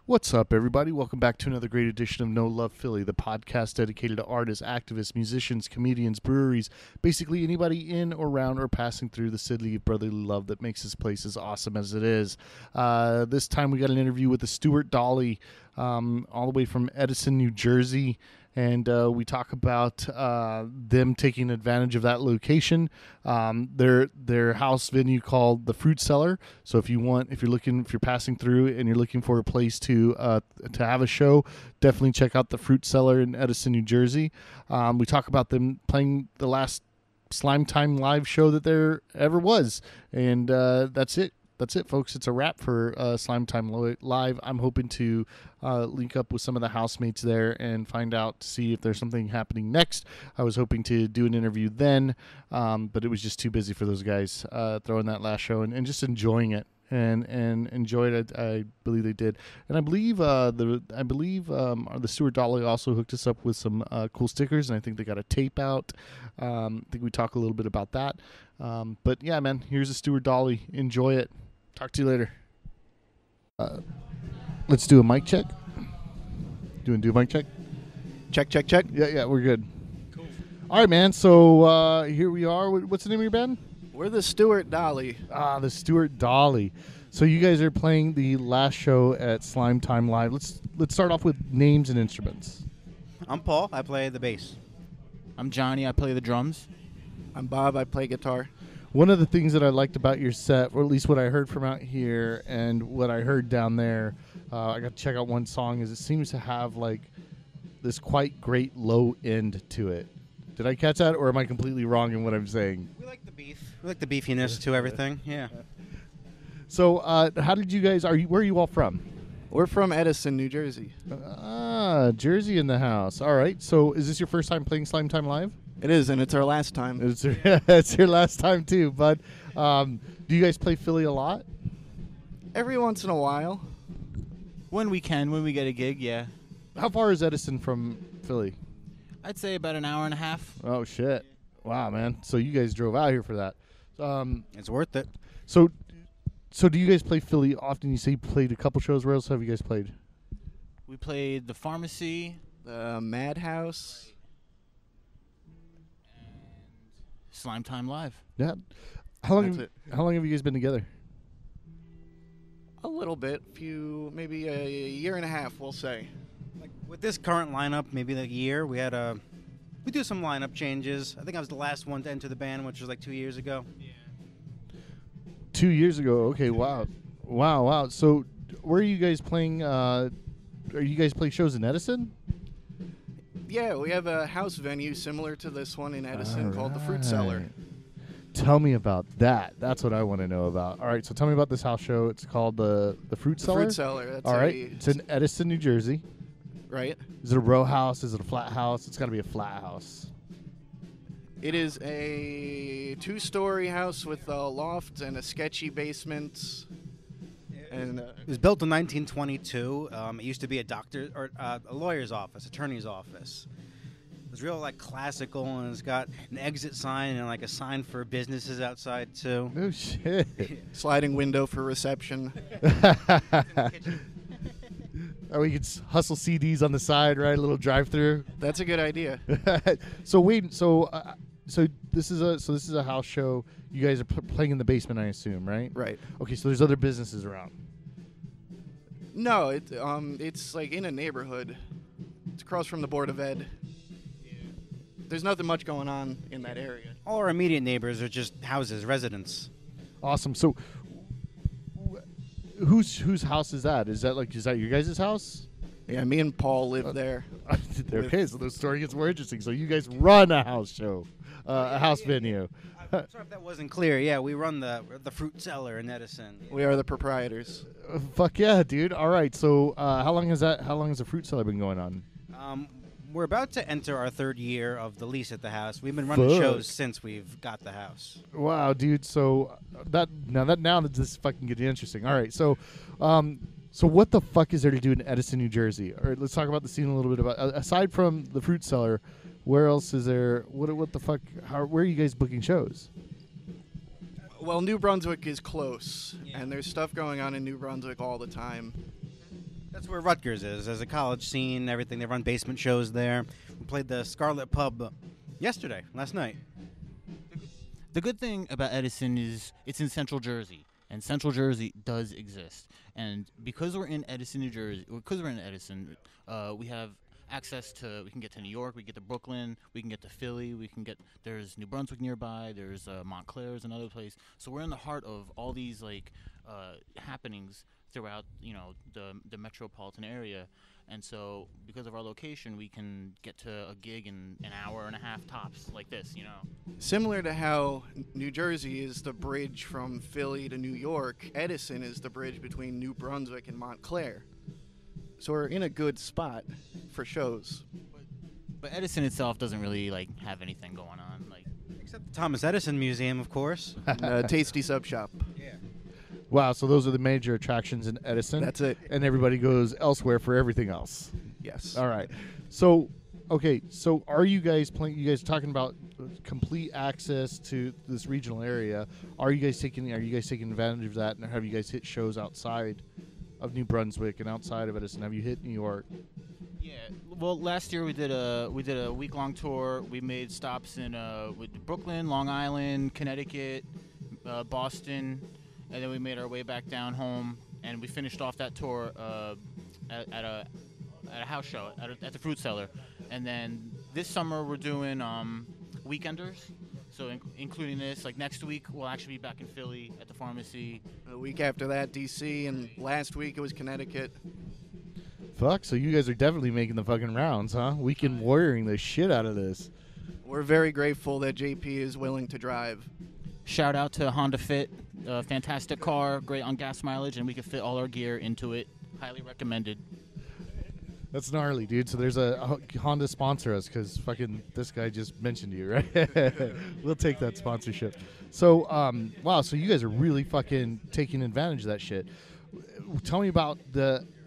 What's up, everybody? Welcome back to another great edition of No Love Philly, the podcast dedicated to artists, activists, musicians, comedians, breweries, basically anybody in or around or passing through the city of brotherly love that makes this place as awesome as it is. This time we got an interview with the Stewart Dolly, all the way from Edison, New Jersey. And we talk about them taking advantage of that location. Their house venue called the Fruit Cellar. So if you're passing through and you're looking for a place to have a show, definitely check out the Fruit Cellar in Edison, New Jersey. We talk about them playing the last Slime Time live show that there ever was, and that's it. That's it, folks. It's a wrap for Slime Time Live. I'm hoping to link up with some of the housemates there and find out to see if there's something happening next. I was hoping to do an interview then, but it was just too busy for those guys throwing that last show and just enjoying it and enjoyed it. I believe they did, and I believe the Stewart Dolly also hooked us up with some cool stickers, and I think they got a tape out. I think we talk a little bit about that. But yeah, man, here's the Stewart Dolly. Enjoy it. Talk to you later. Let's do a mic check. Do a mic check? Check. Yeah, we're good. Cool. All right, man. So here we are. What's the name of your band? We're the Stewart Dolly. The Stewart Dolly. So you guys are playing the last show at Slime Time Live. Let's start off with names and instruments. I'm Paul. I play the bass. I'm Johnny. I play the drums. I'm Bob. I play guitar. One of the things that I liked about your set, or at least what I heard from out here and what I heard down there, I got to check out one song, is it seems to have like this quite great low end to it. Did I catch that, or am I completely wrong in what I'm saying? We like the beef. We like the beefiness to everything. Yeah. So, how did you guys? Where are you all from? We're from Edison, New Jersey. Jersey in the house. All right. So, is this your first time playing Slime Time Live? It is, and it's our last time. It's your last time too, bud. Do you guys play Philly a lot? Every once in a while. When we get a gig, yeah. How far is Edison from Philly? I'd say about an hour and a half. Oh shit! Wow, man. So you guys drove out here for that. It's worth it. So do you guys play Philly often? You say you played a couple shows. Where else have you guys played? We played the Pharmacy, The Madhouse. Slime Time Live. Yeah. How long That's have you guys been together? A little bit. Maybe a year and a half, we'll say. Like with this current lineup, maybe like a year. We do some lineup changes. I think I was the last one to enter the band, which was like 2 years ago. Yeah. 2 years ago. Okay. Wow. So where are you guys playing? Are you guys play shows in Edison? Yeah, we have a house venue similar to this one in Edison called the Fruit Cellar. Tell me about that. That's what I want to know about. All right, so tell me about this house show. It's called the Fruit Cellar? Fruit Cellar. That's all right, it's in Edison, New Jersey. Right. Is it a row house? Is it a flat house? It's got to be a flat house. It is a 2-story house with a loft and a sketchy basement. And It was built in 1922. It used to be a doctor or a lawyer's office, attorney's office. It was real like classical, and it's got an exit sign and like a sign for businesses outside too. Oh shit! sliding window for reception. Oh, we could hustle CDs on the side, right? A little drive-through. That's a good idea. So this is a house show. You guys are playing in the basement, I assume, right? Right. Okay, so there's other businesses around. No, it's like in a neighborhood. It's across from the Board of Ed. Yeah. There's nothing much going on in that area. All our immediate neighbors are just houses, residents. Awesome. So, whose house is that? Is that your guys' house? Yeah, me and Paul live there. Okay, so the story gets more interesting. So you guys run a house show, a house venue. I'm sorry if that wasn't clear. Yeah, we run the Fruit Cellar in Edison. Yeah. We are the proprietors. Fuck yeah, dude! All right, so how long has the Fruit Cellar been going on? We're about to enter our 3rd year of the lease at the house. We've been running shows since we've got the house. Wow, dude! So now this is fucking getting interesting. All right, so what the fuck is there to do in Edison, New Jersey? All right, let's talk about the scene a little bit. Aside from the Fruit Cellar, where else is there? What the fuck? Where are you guys booking shows? Well, New Brunswick is close, and there's stuff going on in New Brunswick all the time. That's where Rutgers is. There's a college scene, everything. They run basement shows there. We played the Scarlet Pub last night. The good thing about Edison is it's in Central Jersey, and Central Jersey does exist. And because we're in Edison, New Jersey, we have access to. We can get to New York, we can get to Brooklyn, we can get to Philly, there's New Brunswick nearby, there's Montclair is another place. So we're in the heart of all these happenings throughout the metropolitan area. And so, because of our location, we can get to a gig in an hour and a half tops, like this, Similar to how New Jersey is the bridge from Philly to New York, Edison is the bridge between New Brunswick and Montclair. So we're in a good spot for shows. But Edison itself doesn't really have anything going on. Except the Thomas Edison Museum, of course. Tasty Sub Shop. Yeah. Wow, so those are the major attractions in Edison. That's it. And everybody goes elsewhere for everything else. Yes. All right. So, okay, so are you guys playing? You guys talking about complete access to this regional area? Are you guys taking advantage of that? And have you guys hit shows outside of New Brunswick and outside of Edison? Have you hit New York? Yeah. Well, last year we did a week-long tour. We made stops in with Brooklyn, Long Island, Connecticut, Boston, and then we made our way back down home. And we finished off that tour at a house show at the Fruit Cellar. And then this summer we're doing weekenders. So including this, next week we'll actually be back in Philly at the Pharmacy. The week after that, D.C., and last week it was Connecticut. Fuck, so you guys are definitely making the fucking rounds, huh? Weekend warrioring the shit out of this. We're very grateful that JP is willing to drive. Shout out to Honda Fit, fantastic car, great on gas mileage, and we can fit all our gear into it. Highly recommended. That's gnarly, dude. So there's a Honda sponsor us because fucking this guy just mentioned you, right? We'll take that sponsorship. So, wow. So you guys are really fucking taking advantage of that shit. Tell me about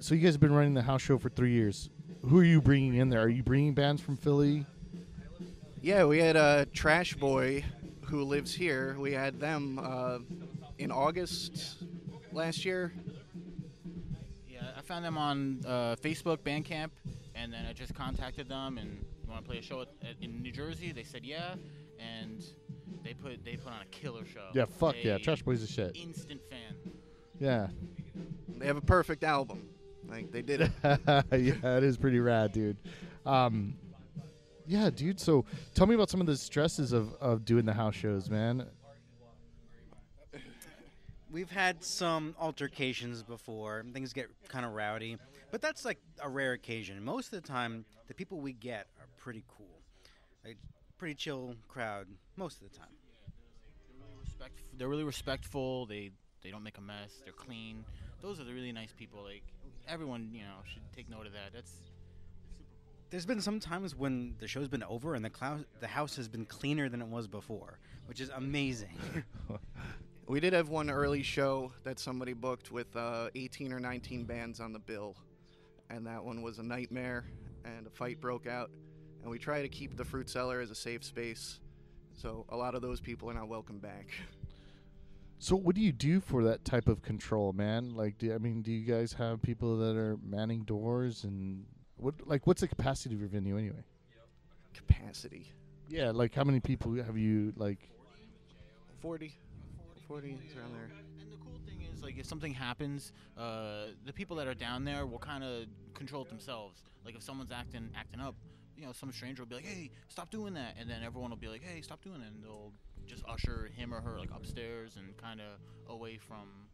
so you guys have been running the house show for 3 years. Who are you bringing in there? Are you bringing bands from Philly? Yeah, we had Trash Boy, who lives here. We had them in August last year. I found them on Facebook, Bandcamp, and then I just contacted them and you want to play a show in New Jersey? They said yeah, and they put on a killer show. Yeah, fuck yeah, Trash Boy's a shit. Instant fan. Yeah. They have a perfect album. They did it. Yeah, it is pretty rad, dude. Yeah, dude. So tell me about some of the stresses of doing the house shows, man. We've had some altercations before. Things get kind of rowdy. But that's a rare occasion. Most of the time, the people we get are pretty cool. Pretty chill crowd most of the time. They're really respectful. They don't make a mess. They're clean. Those are the really nice people. Everyone, should take note of that. That's super cool. There's been some times when the show's been over and the house has been cleaner than it was before, which is amazing. We did have one early show that somebody booked with 18 or 19 bands on the bill, and that one was a nightmare, and a fight broke out. And we try to keep the Fruit Cellar as a safe space, so a lot of those people are not welcome back. So what do you do for that type of control, man? Do you guys have people that are manning doors, and what's the capacity of your venue anyway? Capacity? Yeah, how many people have you 40 around there. And the cool thing is, if something happens, the people that are down there will kind of control it themselves. If someone's acting up, some stranger will be like, "Hey, stop doing that," and then everyone will be like, "Hey, stop doing that," and they'll just usher him or her upstairs and kind of away from,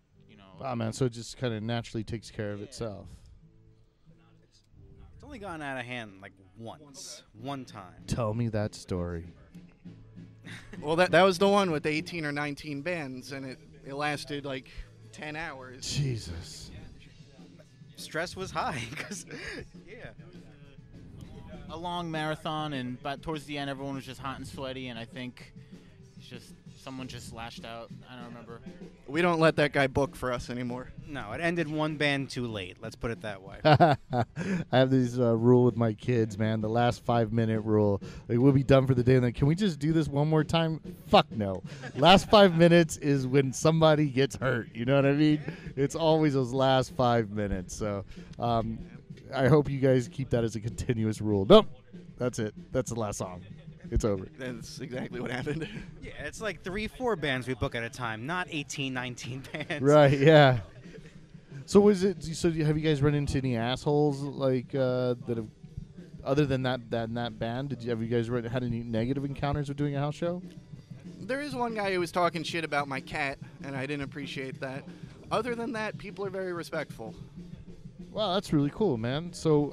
Ah, man, so it just kind of naturally takes care of itself. It's only gone out of hand one time. Tell me that story. Well, that was the one with 18 or 19 bands, and it lasted 10 hours. Jesus. Stress was high because, yeah. A long marathon, and but towards the end, everyone was just hot and sweaty, and I think it's just someone just lashed out. I don't remember. We don't let that guy book for us anymore. No, it ended one band too late. Let's put it that way. I have this rule with my kids, man. The last 5-minute rule. Like, we'll be done for the day, and then, can we just do this one more time? Fuck no. Last 5 minutes is when somebody gets hurt. You know what I mean? It's always those last 5 minutes. So I hope you guys keep that as a continuous rule. Nope. That's it. That's the last song. It's over. That's exactly what happened. Yeah, it's like 3-4 bands we book at a time, not 18, 19 bands. Right, yeah. So was it? So have you guys run into any assholes like that have, other than that band? Have you guys had any negative encounters with doing a house show? There is one guy who was talking shit about my cat, and I didn't appreciate that. Other than that, people are very respectful. Wow, that's really cool, man. So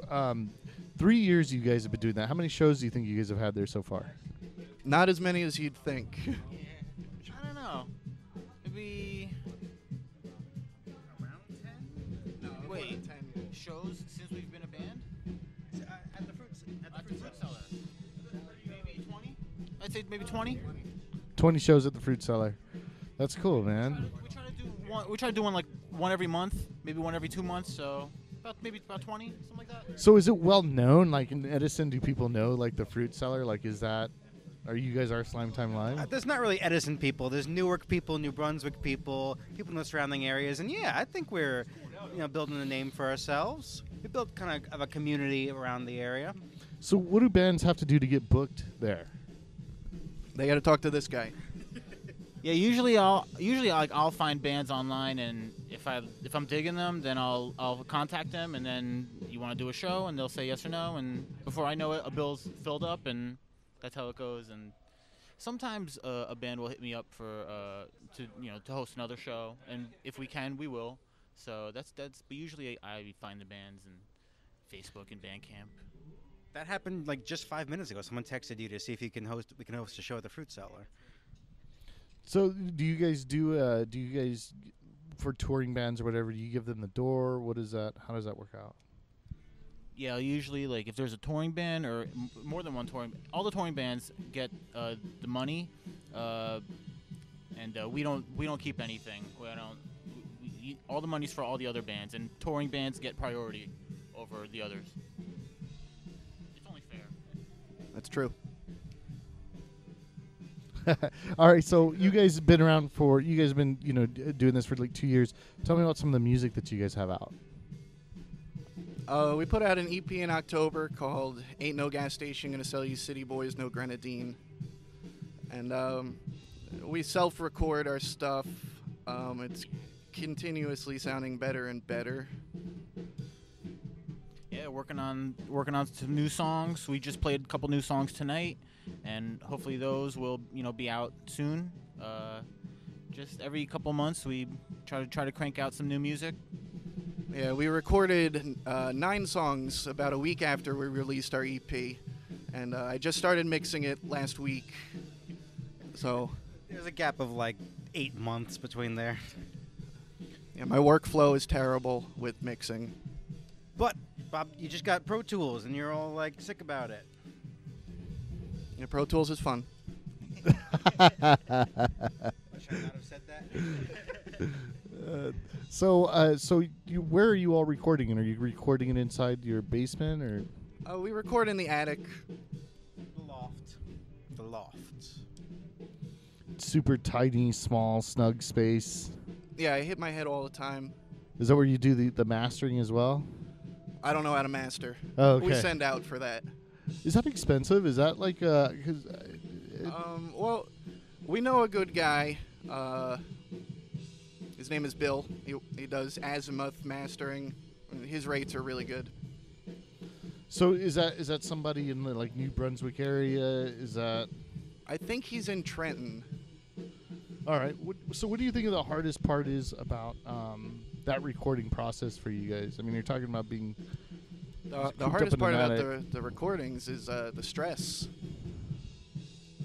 3 years you guys have been doing that. How many shows do you think you guys have had there so far? Not as many as you'd think. I don't know. Maybe Around 10? No, Wait. 10. shows since we've been a band. At the fruit Cellar. Maybe 20. I'd say maybe 20. 20 shows at the Fruit Cellar. That's cool, man. We try to do one. We try to do one like one every month, maybe one every 2 months. So about 20, something like that. So is it well known? Like in Edison, do people know like the Fruit Cellar? Like, are you guys our Slime Time Live? There's not really Edison people. There's Newark people, New Brunswick people, people in the surrounding areas, and yeah, I think we're, building a name for ourselves. We built kind of a community around the area. So what do bands have to do to get booked there? They got to talk to this guy. Yeah, usually I'll find bands online, and if I'm digging them, then I'll contact them, and then you want to do a show, and they'll say yes or no, and before I know it, a bill's filled up, and that's how it goes. And sometimes a band will hit me up for to host another show, and if we can, we will. So that's. But usually I find the bands in Facebook and Bandcamp. That happened like just 5 minutes ago. Someone texted you to see if we can host a show at the Fruit Cellar. So do you guys for touring bands or whatever, do you give them the door? What is that? How does that work out? Yeah, usually like if there's a touring band or more than one touring, all the touring bands get the money, and we don't keep anything. All the money's for all the other bands, and touring bands get priority over the others. It's only fair. That's true. All right, so you guys have been doing this for like 2 years. Tell me about some of the music that you guys have out. We put out an EP in October called Ain't No Gas Station Gonna Sell You City Boys No Grenadine. And we self-record our stuff. It's continuously sounding better and better. Yeah, working on some new songs. We just played a couple new songs tonight, and hopefully those will be out soon. Just every couple months we try to crank out some new music. Yeah, we recorded 9 songs about a week after we released our EP, and I just started mixing it last week. So There's a gap of like 8 months between there. yeah, my workflow is terrible with mixing. But Bob, you just got Pro Tools, and you're all like sick about it. Yeah, Pro Tools is fun. I should not have said that. Where are you all recording it? Are you recording it inside your basement or? We record in the attic. The loft. Super tiny, small, snug space. Yeah, I hit my head all the time. Is that where you do the mastering as well? I don't know how to master. Oh, okay. We send out for that. Is that expensive? Is that like Well, we know a good guy. His name is Bill. He does azimuth mastering. His rates are really good. So is that somebody in the like New Brunswick area? Is that? I think he's in Trenton. All right. So what do you think the hardest part is about that recording process for you guys? I mean, you're talking about being The hardest part about the recordings is the stress.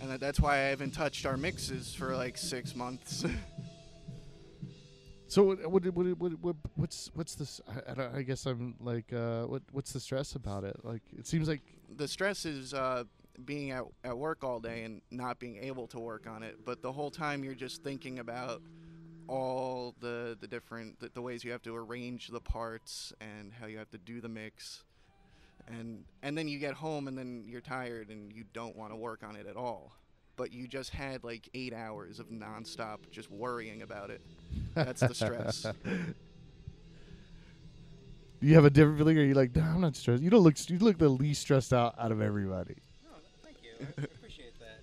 And that's why I haven't touched our mixes for like 6 months. So what's this? I guess I'm like, what's the stress about it? Like, it seems like The stress is being at work all day and not being able to work on it, but the whole time you're just thinking about all the different the ways you have to arrange the parts and how you have to do the mix, and then you get home and then you're tired and you don't want to work on it at all, but you just had like 8 hours of nonstop just worrying about it. That's the stress. Do you have a different feeling, or are you like, no, I'm not stressed? You look the least stressed out of everybody. No, thank you. I appreciate that.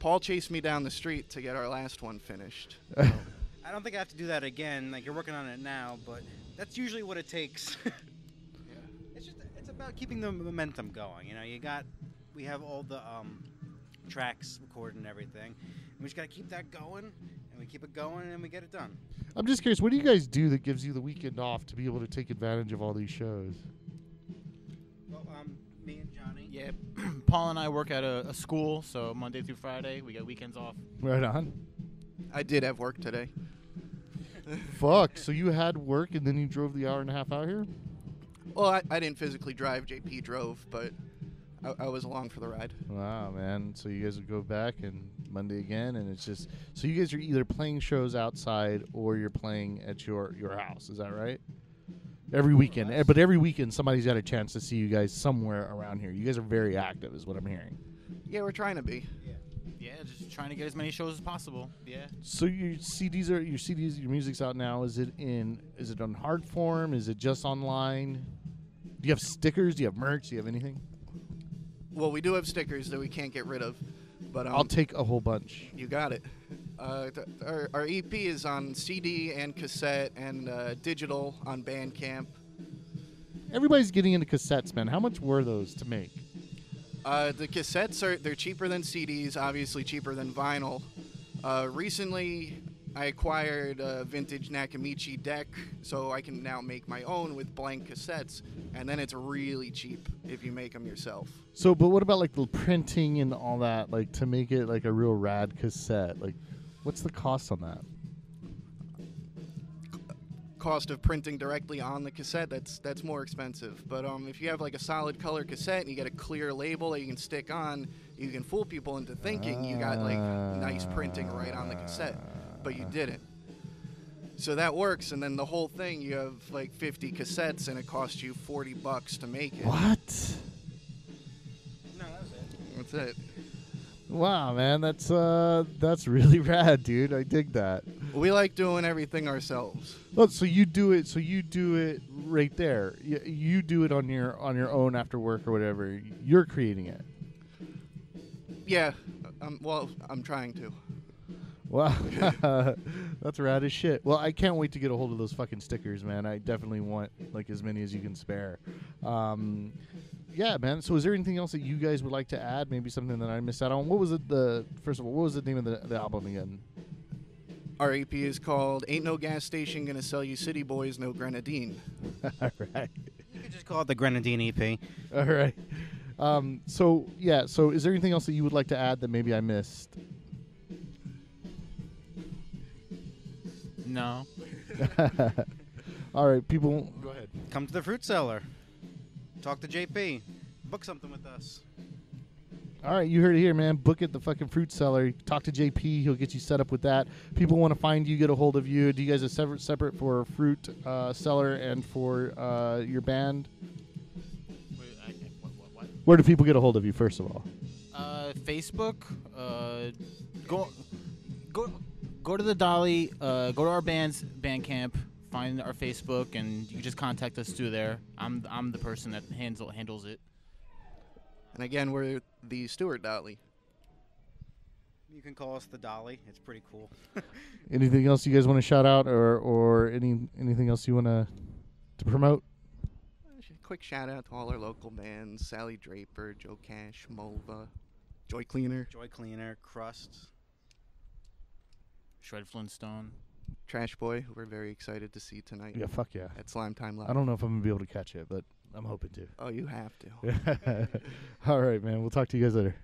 Paul chased me down the street to get our last one finished. I don't think I have to do that again. Like, you're working on it now, but that's usually what it takes. It's about keeping the momentum going. You know, we have all the tracks recorded and everything. And we just got to keep that going, and we keep it going, and we get it done. I'm just curious, what do you guys do that gives you the weekend off to be able to take advantage of all these shows? Well, me and Johnny. Yeah, Paul and I work at a school, so Monday through Friday we get weekends off. Right on. I did have work today. Fuck, so you had work and then you drove the hour and a half out here? Well, I didn't physically drive. JP drove, but I was along for the ride. Wow, man. So you guys would go back and Monday again, and it's just... So you guys are either playing shows outside or you're playing at your house. Is that right? Every weekend. But every weekend somebody's got a chance to see you guys somewhere around here. You guys are very active is what I'm hearing. Yeah, we're trying to be. Yeah, just trying to get as many shows as possible. Yeah. So your music's out now. Is it on hard form? Is it just online? Do you have stickers? Do you have merch? Do you have anything? Well, we do have stickers that we can't get rid of, but I'll take a whole bunch. You got it. Our EP is on CD and cassette and digital on Bandcamp. Everybody's getting into cassettes, man. How much were those to make? The cassettes they're cheaper than CDs, obviously cheaper than vinyl. Recently, I acquired a vintage Nakamichi deck, so I can now make my own with blank cassettes, and then it's really cheap if you make them yourself. So, but what about like the printing and all that, like to make it like a real rad cassette? Like, what's the cost on that? Cost of printing directly on the cassette, that's more expensive. But if you have like a solid color cassette and you get a clear label that you can stick on, you can fool people into thinking you got like nice printing right on the cassette, but you didn't. So that works, and then the whole thing, you have like 50 cassettes and it costs you $40 to make it. What? No, that's it. That's it. Wow, man, that's really rad, dude. I dig that. We like doing everything ourselves. Well, so you do it right there. You do it on your own after work or whatever. You're creating it. Yeah. Well, I'm trying to. Wow, that's rad as shit. Well, I can't wait to get a hold of those fucking stickers, man. I definitely want like as many as you can spare. Yeah, man. So is there anything else that you guys would like to add? Maybe something that I missed out on? What was it? First of all, what was the name of the album again? Our EP is called Ain't No Gas Station Gonna Sell You City Boys No Grenadine. All right. You could just call it the Grenadine EP. All right. So is there anything else that you would like to add that maybe I missed? No. All right, people. Go ahead. Come to the fruit cellar. Talk to JP. Book something with us. All right, you heard it here, man. Book at the fucking fruit cellar. Talk to JP. He'll get you set up with that. People want to find you, get a hold of you. Do you guys are separate for fruit cellar and for your band? What? Where do people get a hold of you, first of all? Facebook. Go to the Dolly. Go to our band's Bandcamp. Find our Facebook, and you can just contact us through there. I'm the person that handles it. And again, we're the Stewart Dolly. You can call us the Dolly. It's pretty cool. Anything else you guys want to shout out, or anything else you want to promote? Quick shout out to all our local bands: Sally Draper, Joe Cash, Mulva, Joy Cleaner, Crust, Shred Flintstone, Trash Boy, who we're very excited to see tonight. Yeah, fuck yeah. At Slime Time Live. I don't know if I'm gonna be able to catch it, but I'm hoping to. Oh, you have to. All right, man. We'll talk to you guys later.